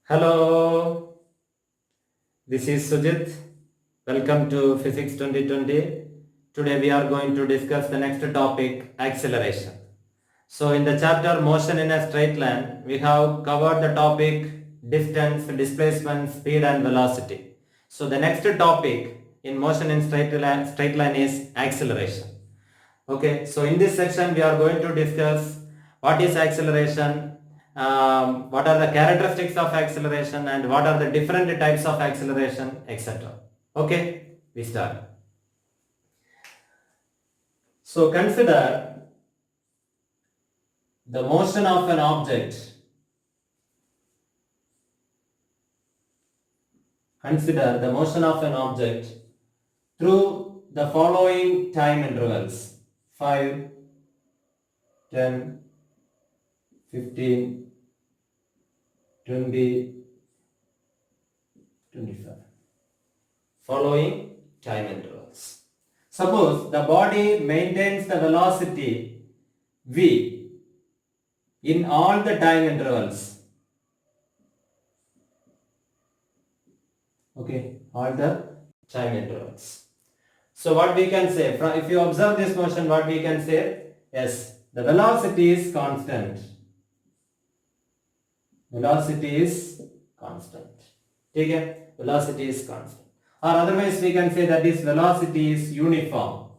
Hello, this is Sujit. Welcome to Physics 2020. Today we are going to discuss the next topic, acceleration. So in the chapter motion in a straight line, we have covered the topic distance, displacement, speed and velocity. So the next topic in motion in straight line is acceleration. Okay, so in this section we are going to discuss what is acceleration, what are the characteristics of acceleration and what are the different types of acceleration, etc. Okay, we start. So consider the motion of an object. Consider the motion of an object through the following time intervals: 5, 10, 15, 20, 25. Following time intervals. Suppose the body maintains the velocity v in all the time intervals. Okay, all the time intervals. So what we can say, if you observe this motion, what we can say? Yes, the velocity is constant. Velocity is constant. Okay, velocity is constant. Or otherwise we can say that this velocity is uniform.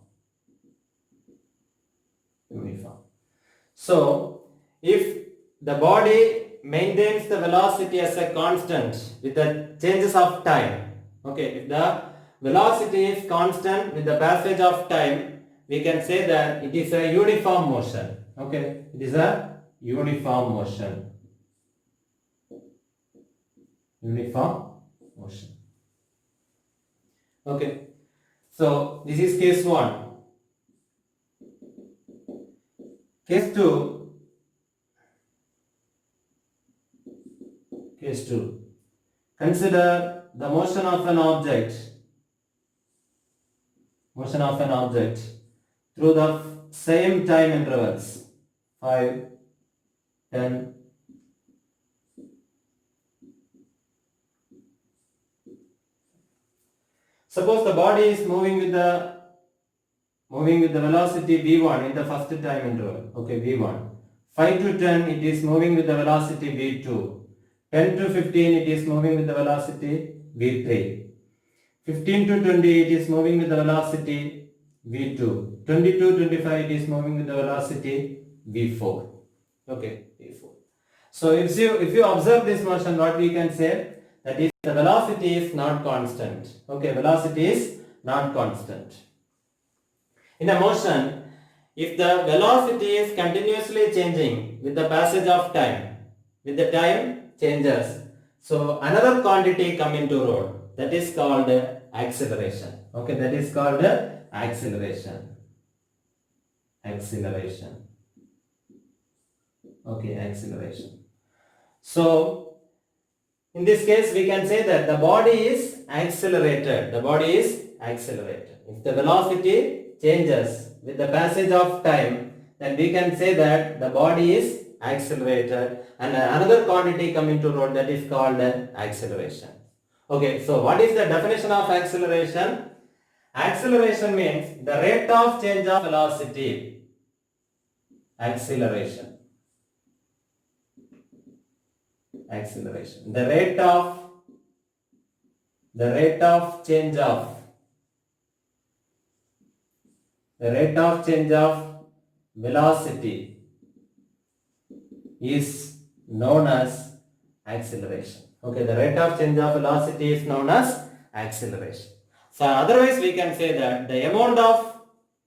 So if the body maintains the velocity as a constant with the changes of time, okay, if the velocity is constant with the passage of time, we can say that it is a uniform motion. Okay, it is a uniform motion. Uniform motion. Okay, so this is case 1. Case 2. Case 2. Consider the motion of an object. Motion of an object through the same time intervals: 5, 10, 15. Suppose the body is moving with the velocity v1 in the first time interval. Okay, v1. 5 to 10 it is moving with the velocity v2. 10 to 15 it is moving with the velocity v3. 15 to 20 it is moving with the velocity v2. 20 to 25 it is moving with the velocity v4. Okay, v4. So if you observe this motion, what we can say? That is, the velocity is not constant. Okay, velocity is not constant. In a motion, if the velocity is continuously changing with the passage of time, with the time changes, so another quantity come into role. That is called acceleration. Okay, that is called acceleration. Acceleration. Okay, acceleration. So in this case, we can say that the body is accelerated. The body is accelerated. If the velocity changes with the passage of time, then we can say that the body is accelerated and another quantity come into role, that is called acceleration. Okay, so what is the definition of acceleration? Acceleration means the rate of change of velocity. Acceleration. Acceleration. The rate of change of velocity is known as acceleration. Okay, the rate of change of velocity is known as acceleration. So otherwise we can say that the amount of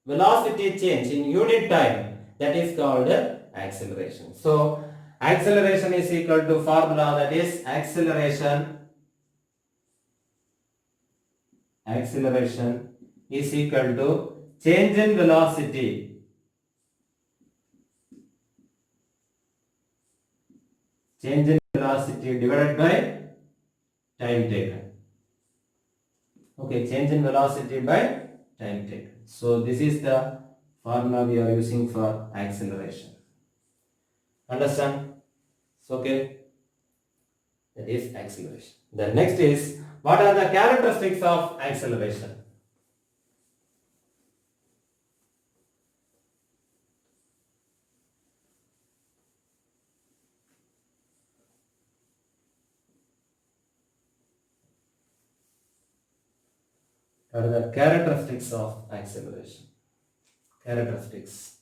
velocity change in unit time, that is called acceleration. So acceleration is equal to formula, that is acceleration is equal to change in velocity divided by time taken. Okay, change in velocity by time taken. So this is the formula we are using for acceleration. Understand? So, okay. That is acceleration. The next is, what are the characteristics of acceleration? What are the characteristics of acceleration? Characteristics.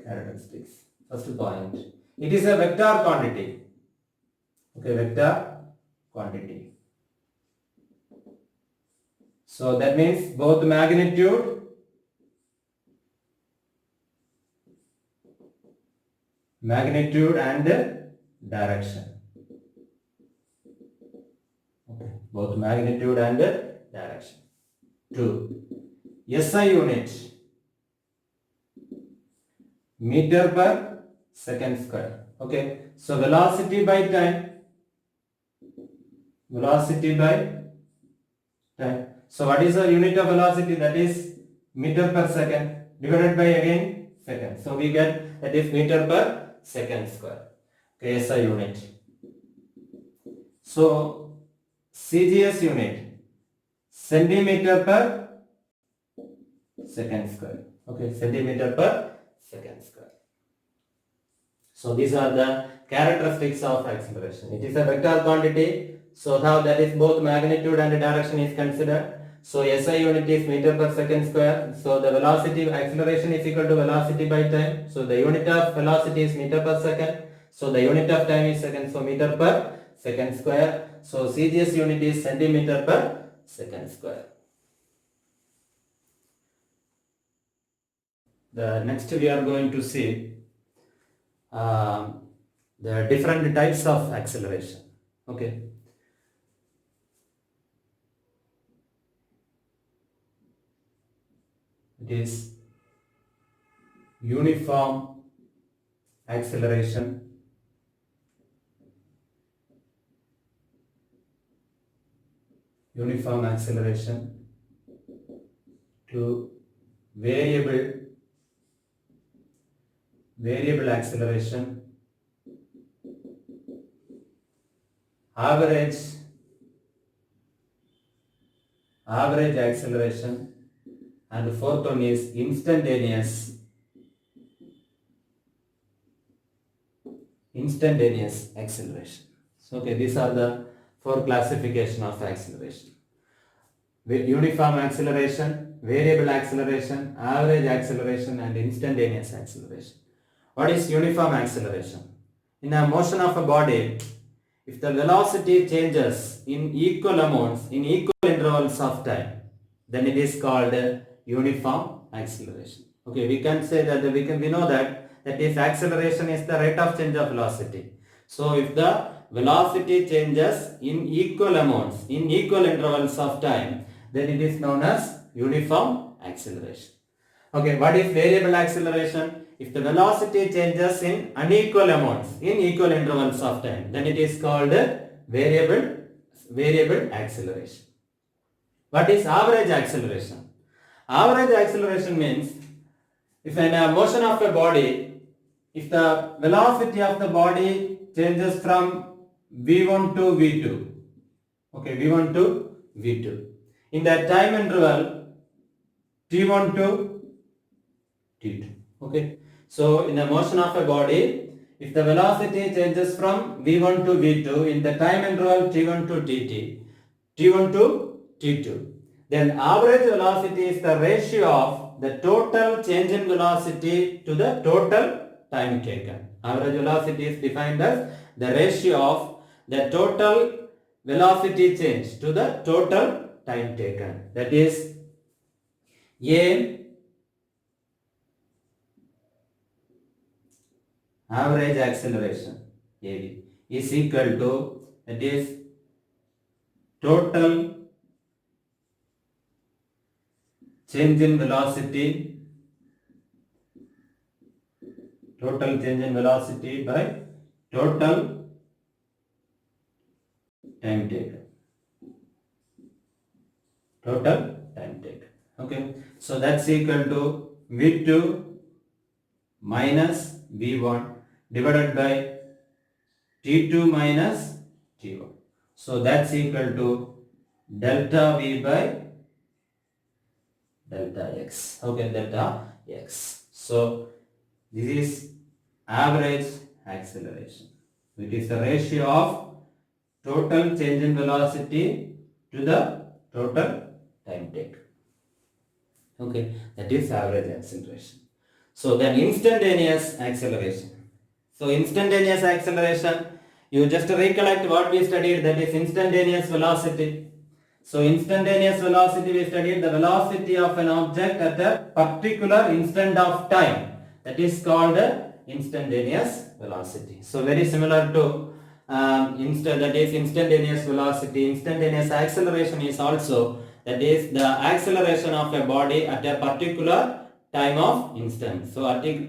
Characteristics. First point. It is a vector quantity. Okay, vector quantity. So that means both magnitude and direction. Okay, both magnitude and direction. 2. SI unit, meter per second square. Okay, so velocity by time. Velocity by time. So what is the unit of velocity? That is meter per second divided by again second. So we get that is meter per second square. Okay, SI unit. So CGS unit, centimeter per second square. Okay, centimeter per second square. So these are the characteristics of acceleration. It is a vector quantity. So now that is both magnitude and direction is considered. So SI unit is meter per second square. So the velocity acceleration is equal to velocity by time. So the unit of velocity is meter per second. So the unit of time is second. So meter per second square. So CGS unit is centimeter per second square. The next we are going to see the different types of acceleration. Okay. It is uniform acceleration, to variable acceleration, average acceleration, and the fourth one is instantaneous acceleration. So okay, these are the four classification of acceleration: uniform acceleration, variable acceleration, average acceleration, and instantaneous acceleration. What is uniform acceleration? In a motion of a body, if the velocity changes in equal amounts in equal intervals of time, then it is called uniform acceleration. Okay, we can say that we know that is acceleration is the rate of change of velocity. So if the velocity changes in equal amounts in equal intervals of time, then it is known as uniform acceleration. Okay, what is variable acceleration? If the velocity changes in unequal amounts in equal intervals of time, then it is called variable acceleration. What is average acceleration? Average acceleration means if in a motion of a body, if the velocity of the body changes from v1 to v2, okay, v1 to v2, in that time interval t1 to t2, okay. So in a motion of a body, if the velocity changes from v1 to v2 in the time interval t1 to t1 to t2, then average velocity is the ratio of the total change in velocity to the total time taken. Average velocity is defined as the ratio of the total velocity change to the total time taken. That is A average acceleration AV is equal to, that is total change in velocity by total time taken. Okay, so that's equal to v2 minus v1 divided by t2 minus t1. So that's equal to delta v by delta x. Okay, delta x. So this is average acceleration. It is the ratio of total change in velocity to the total time taken. Okay, that is average acceleration. So then instantaneous acceleration. So instantaneous acceleration, you just recollect what we studied, that is instantaneous velocity. So instantaneous velocity, we studied the velocity of an object at a particular instant of time. That is called instantaneous velocity. So very similar to that is instantaneous velocity. Instantaneous acceleration is also, that is the acceleration of a body at a particular time of instant. So at a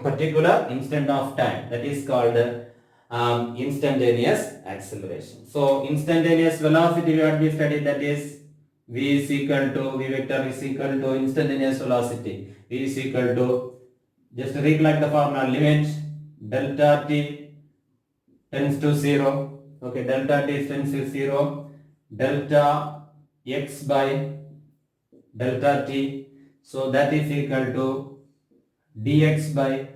particular instant of time, that is called instantaneous acceleration. So instantaneous velocity what we studied, that is v is equal to, v vector is equal to instantaneous velocity. V is equal to, just recollect the formula, limit delta t tends to 0. Okay, delta t tends to 0. Delta x by delta t. So that is equal to dx by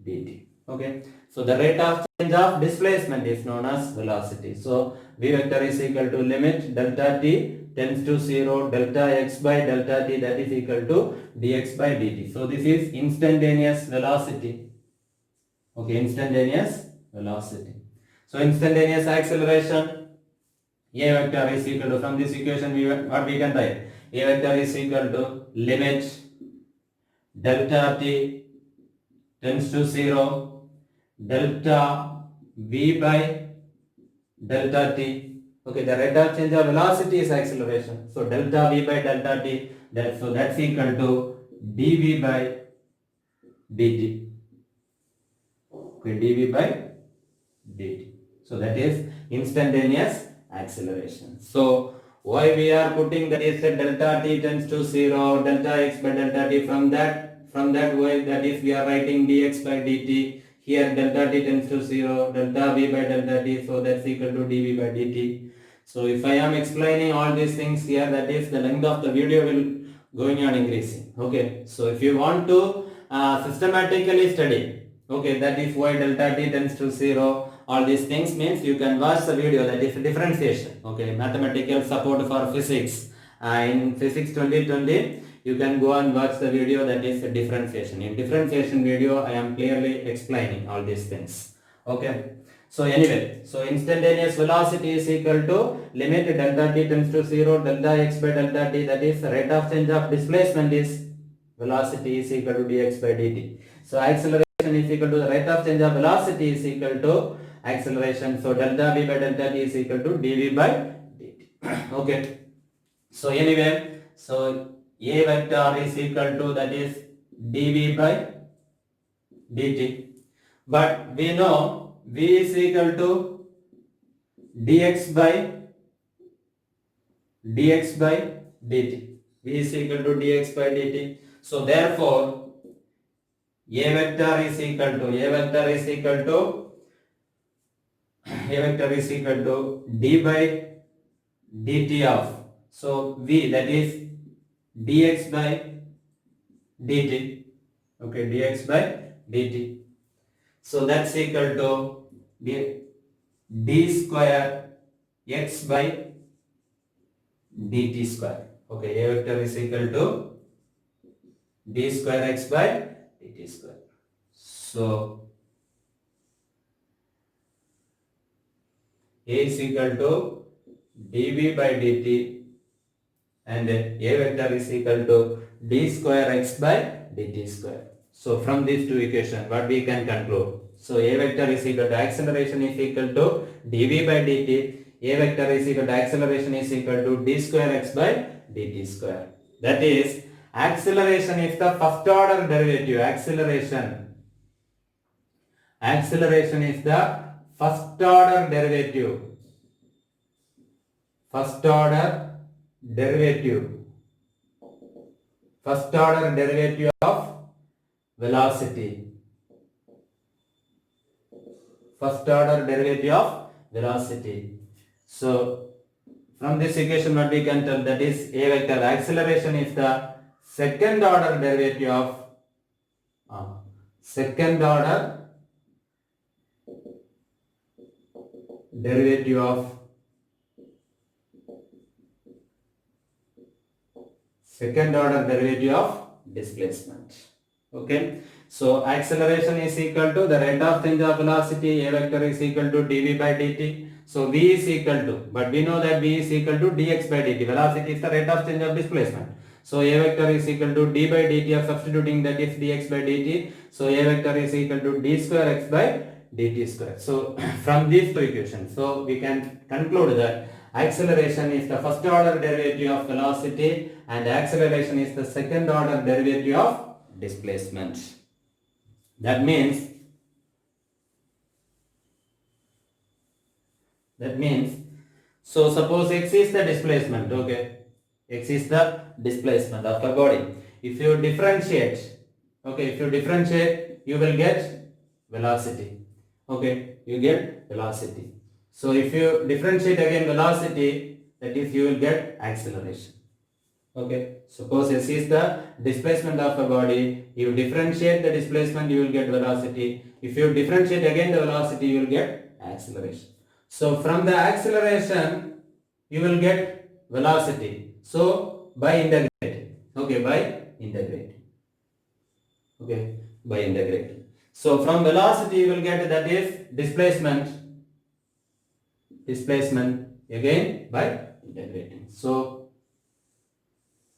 dt. Okay. So the rate of change of displacement is known as velocity. So v vector is equal to limit delta t tends to 0, delta x by delta t, that is equal to dx by dt. So this is instantaneous velocity. Okay, instantaneous velocity. So instantaneous acceleration, a vector is equal to, from this equation what we can write, a vector is equal to limit delta t tends to 0, delta v by delta t. Okay, the rate of change of velocity is acceleration. So delta v by delta t, that's equal to dv by dt. Okay, dv by dt. So that is instantaneous acceleration. So why we are putting that is delta t tends to 0, delta x by delta t, from that way, that is we are writing dx by dt. Here delta t tends to 0, delta v by delta t, so that's equal to dv by dt. So if I am explaining all these things here, that is the length of the video will going on increasing. Okay, so if you want to systematically study, okay, that is why delta t tends to 0, all these things means you can watch the video, that is differentiation. Okay, mathematical support for physics. In physics 2020, you can go and watch the video, that is differentiation. In differentiation video, I am clearly explaining all these things. Okay. So anyway, so instantaneous velocity is equal to limit delta t tends to 0, delta x by delta t, that is rate of change of displacement is velocity is equal to dx by dt. So acceleration is equal to the rate of change of velocity is equal to acceleration. So delta v by delta t is equal to dv by dt. Okay. So anyway, so a vector is equal to, that is dv by dt. But we know v is equal to dx by dt. V is equal to dx by dt. So therefore, a vector is equal to d by dt of, so v, that is dx by dt. Okay, dx by dt. So that's equal to d square x by dt square. Okay, a vector is equal to d square x by dt square. So a is equal to dv by dt and a vector is equal to d square x by dt square. So from these two equations, what we can conclude? So a vector is equal to acceleration is equal to dv by dt. A vector is equal to acceleration is equal to d square x by dt square. That is, acceleration is the first order derivative. Acceleration is the first order derivative. First order derivative of velocity. First order derivative of velocity. So from this equation what we can tell, that is A vector acceleration is the second order derivative of second order derivative of displacement. Okay, so acceleration is equal to the rate of change of velocity. A vector is equal to dv by dt. So v is equal to, but we know that v is equal to dx by dt. Velocity is the rate of change of displacement. So a vector is equal to d by dt of substituting, that is dx by dt. So a vector is equal to d square x by dt square. So from these two equations, so we can conclude that acceleration is the first order derivative of velocity and acceleration is the second order derivative of displacement. That means so suppose x is the displacement. Okay, x is the displacement of the body. If you differentiate, you will get velocity. Okay, you get velocity. So if you differentiate again velocity, that is you will get acceleration. Okay, suppose s is the displacement of a body, you differentiate the displacement, you will get velocity. If you differentiate again the velocity, you will get acceleration. So from the acceleration you will get velocity. So by integrating. Okay, by integrating. So from velocity you will get, that is displacement again by integrating. So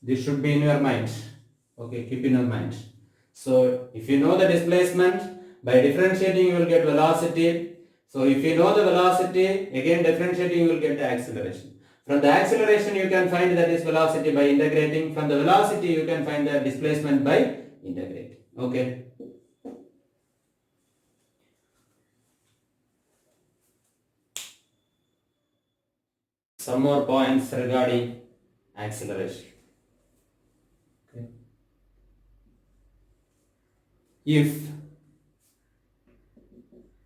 this should be in your mind. Okay, keep in your mind. So if you know the displacement, by differentiating you will get velocity. So if you know the velocity, again differentiating you will get the acceleration. From the acceleration you can find that is velocity by integrating. From the velocity you can find the displacement by integrating. Okay. Some more points regarding acceleration. Okay. If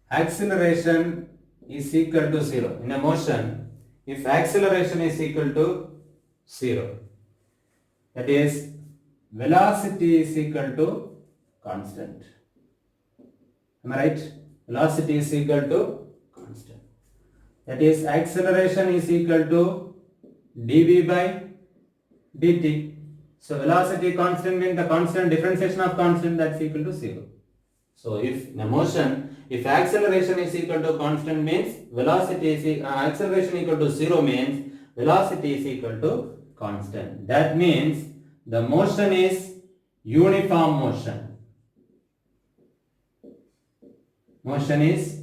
acceleration is equal to 0 in a motion, if acceleration is equal to 0, that is velocity is equal to constant. Am I right? Velocity is equal to constant. That is acceleration is equal to dv by dt. So velocity constant means the constant differentiation of constant, that's equal to 0. So if in a motion, if acceleration is equal to constant means velocity is acceleration equal to 0 means velocity is equal to constant. That means the motion is uniform motion. Motion is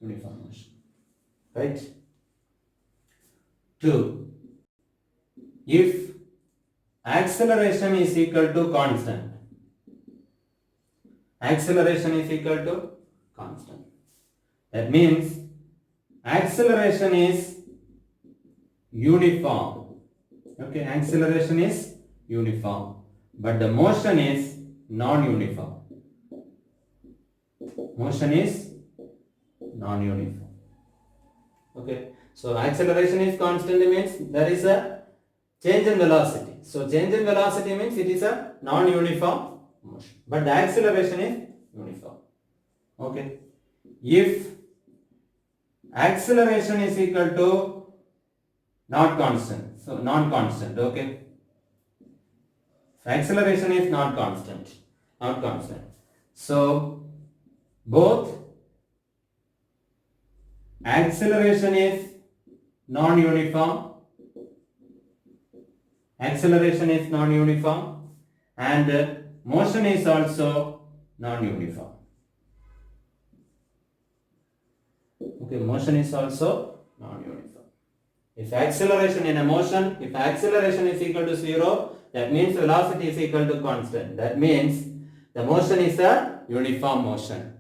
uniform motion. Right? 2. If acceleration is equal to constant, acceleration is equal to constant, that means acceleration is uniform. Okay, acceleration is uniform, but the motion is non-uniform. Motion is non-uniform. Okay, so acceleration is constant means there is a change in velocity. So change in velocity means it is a non-uniform motion, but the acceleration is uniform. Okay, if acceleration is equal to not constant, so non-constant. Okay, so acceleration is not constant. So both acceleration is non-uniform, and motion is also non-uniform. Okay, motion is also non-uniform. If acceleration in a motion, if acceleration is equal to 0, that means velocity is equal to constant. That means the motion is a uniform motion.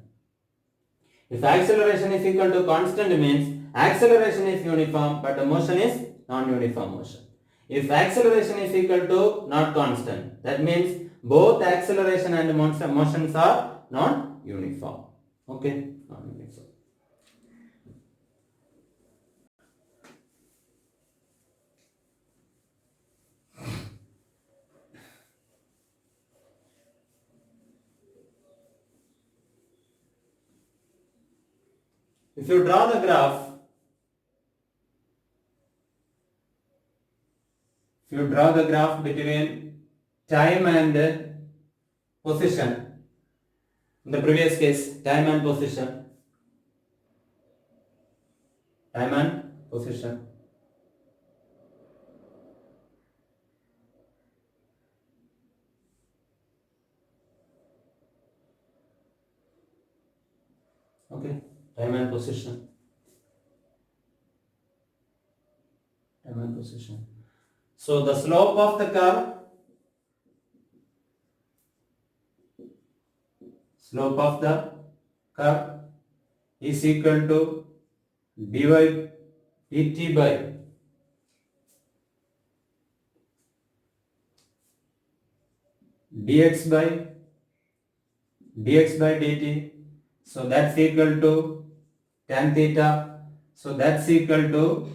If acceleration is equal to constant means acceleration is uniform but the motion is non-uniform motion. If acceleration is equal to not constant, that means both acceleration and motions are non-uniform. Okay, non-uniform. If you draw the graph, between time and position, in the previous case, time and position, okay, time and position. So the slope of the curve is equal to dy dt by dx by dt. So that's equal to tan theta. So that's equal to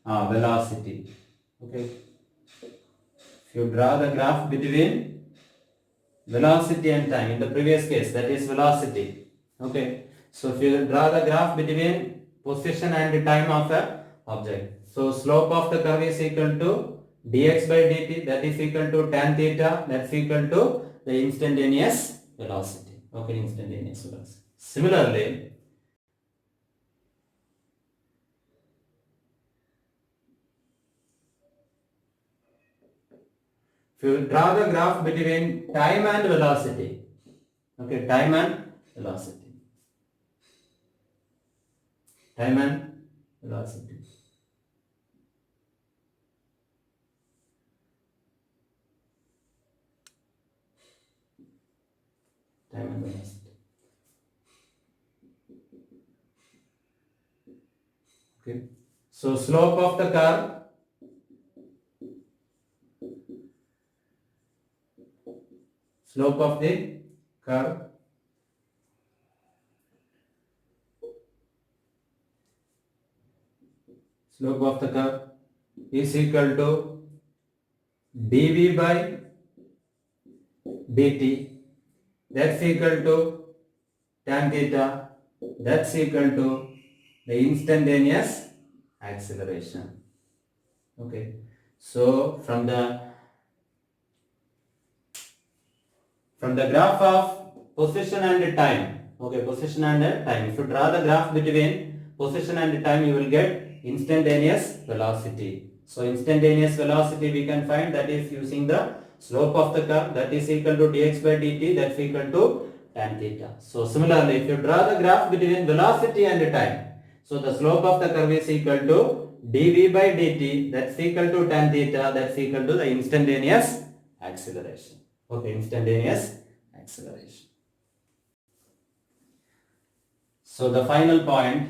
velocity. Okay. If you draw the graph between velocity and time, in the previous case, that is velocity. Okay. So if you draw the graph between position and time of a object, so slope of the curve is equal to dx by dt, that is equal to tan theta, that's equal to the instantaneous velocity. Okay, instantaneous velocity. Similarly, if you draw the graph between time and velocity, okay, time and velocity. Time and velocity. Okay. So slope of the curve, slope of the curve is equal to dv by dt, that's equal to tan theta, that's equal to the instantaneous acceleration. Okay. So from the graph of position and time, okay, position and time, if you draw the graph between position and time, you will get instantaneous velocity. So instantaneous velocity we can find, that is using the slope of the curve, that is equal to dx by dt, that's equal to tan theta. So similarly, if you draw the graph between velocity and time, so the slope of the curve is equal to dv by dt, that's equal to tan theta, that's equal to the instantaneous acceleration. Okay, instantaneous acceleration. So the final point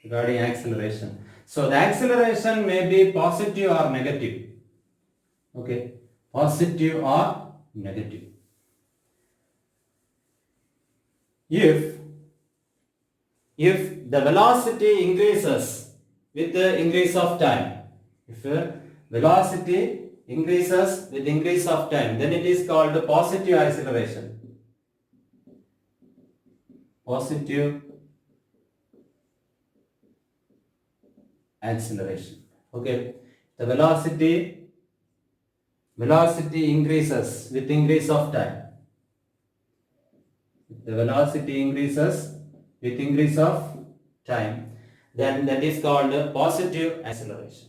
regarding acceleration. So the acceleration may be positive or negative. Okay, positive or negative. If the velocity increases with the increase of time, if velocity increases with increase of time, then it is called positive acceleration. Positive acceleration. Okay, the velocity increases with increase of time. If the velocity increases with increase of time, then that is called positive acceleration.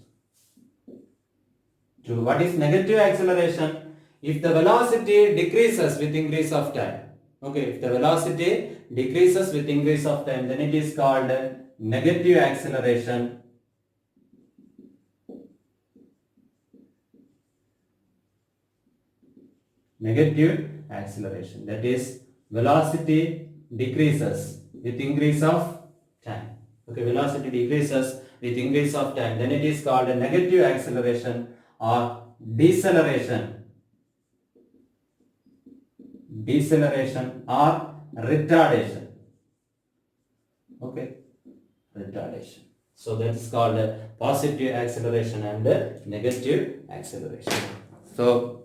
To what is negative acceleration? If the velocity decreases with increase of time. Okay, if the velocity decreases with increase of time, then it is called negative acceleration. Negative acceleration, that is velocity decreases with increase of time. Okay, velocity decreases with increase of time, then it is called a negative acceleration or deceleration. deceleration or retardation. Okay, retardation. So that is called positive acceleration and negative acceleration. So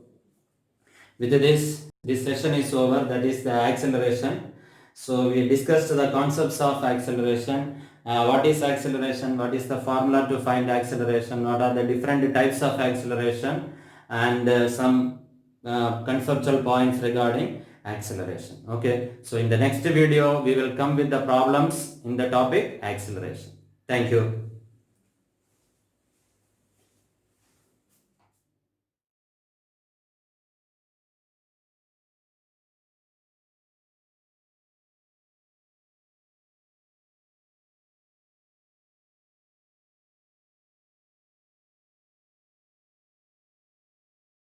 with this session is over. That is the acceleration. So we discussed the concepts of acceleration. What is acceleration? What is the formula to find acceleration? What are the different types of acceleration? And some conceptual points regarding acceleration. Okay. So in the next video, we will come with the problems in the topic acceleration. Thank you.